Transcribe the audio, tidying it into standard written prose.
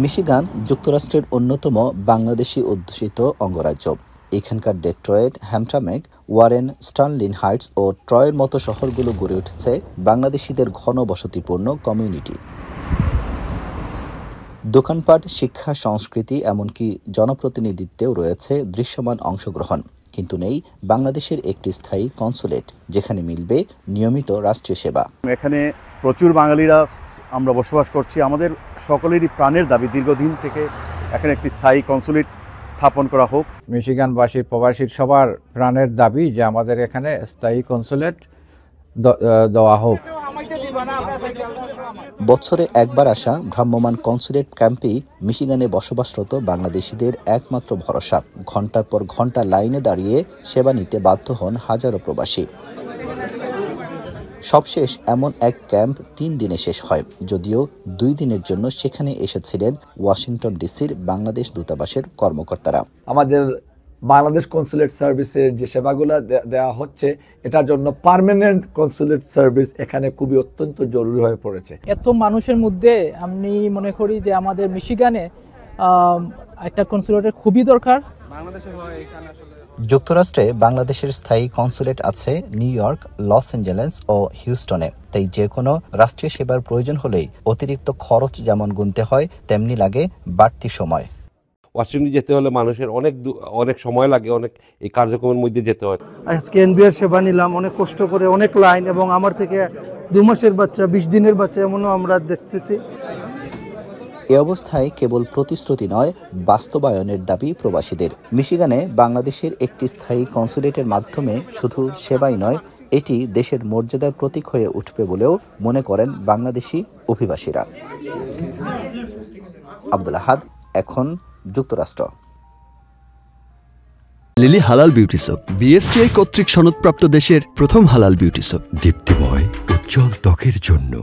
Michigan যুক্তরাষ্ট্রের অন্যতম বাংলাদেশি অধ্যুষিত অঙ্গরাজ্য। এখানকার ডেট্রয়েট, হ্যামটামেক, ওয়ারেন, স্টার্লিন হাইটস ও ট্রয়ের মতো শহরগুলো গড়ে উঠেছে বাংলাদেশিদের ঘন বসতিপূর্ণ কমিউনিটি। দোকানপাট, শিক্ষা, সংস্কৃতি এমনকি জনপ্রতিনিধিত্বেও রয়েছে দৃশ্যমান অংশগ্রহণ। কিন্তু নেই বাংলাদেশের একটি স্থায়ী কনসুলেট যেখানে মিলবে নিয়মিত রাষ্ট্রীয় সেবা। এখানে প্রচুর বাঙালিরা আমরা বসবাস করছি। আমাদের সকলেরই প্রাণের দাবি দীর্ঘদিন থেকে এখানে একটি স্থায়ী কনসুলেট স্থাপন করা হোক। মিশিগানবাসী, প্রবাসীর সবার প্রাণের দাবি যে আমাদের এখানে স্থায়ী কনসুলেট দেওয়া হোক। বছরে একবার আসা ভ্রাম্যমাণ কনসুলেট ক্যাম্পই মিশিগানে বসবাসরত বাংলাদেশিদের একমাত্র ভরসা। ঘণ্টার পর ঘণ্টা লাইনে দাঁড়িয়ে সেবা নিতে বাধ্য হন হাজারো প্রবাসী। সবশেষ এমন এক ক্যাম্প 3 দিনে শেষ হয়, যদিও 2 দিনের জন্য সেখানে এসেছিলেন ওয়াশিংটন ডিসির বাংলাদেশ দূতাবাসের কর্মকর্তারা। আমাদের বাংলাদেশ কনসুলেট সার্ভিসের যে সেবাগুলো দেওয়া হচ্ছে, এটার জন্য পার্মানেন্ট কনসুলেট সার্ভিস এখানে খুবই অত্যন্ত জরুরি হয়ে পড়েছে। এত মানুষের মধ্যে আমি মনে করি যে আমাদের মিশিগানে একটা কনসুলেটের খুবই দরকার। যুক্তরাষ্ট্রে বাংলাদেশের স্থায়ী কনসুলেট আছে নিউ ইয়র্ক, লস অ্যাঞ্জেলেস ও হিউস্টনে। তাই যে কোনো রাষ্ট্রীয় সেবার প্রয়োজন হলেই অতিরিক্ত খরচ যেমন গুনতে হয়, তেমনি লাগে বাড়তি সময়। ওয়াশিংটন যেতে হলে মানুষের অনেক সময় লাগে, অনেক এই কার্যক্রমের মধ্যে যেতে হয়। আজকে এনবিআর সেবা নিলাম, অনেক কষ্ট করে, অনেক লাইন, এবং আমার থেকে 2 মাসের বাচ্চা, 20 দিনের বাচ্চা এমনও আমরা দেখতেছি। এ অবস্থায় কেবল প্রতিশ্রুতি নয়, বাস্তবায়নের দাবি প্রবাসীদের। মিশিগানে বাংলাদেশের একটি স্থায়ী কনসুলেটের মাধ্যমে শুধু সেবাই নয়, এটি দেশের মর্যাদার প্রতীক হয়ে উঠবে বলেও মনে করেন বাংলাদেশি অভিবাসীরা। আব্দুল আহাদ, এখন যুক্তরাষ্ট্র। লিলি হালাল বিউটি সোপ, বিএসটিআই কর্তৃক সনদপ্রাপ্ত দেশের প্রথম হালাল বিউটি সোপ। দীপ্তিময় উজ্জ্বল ত্বকের জন্য।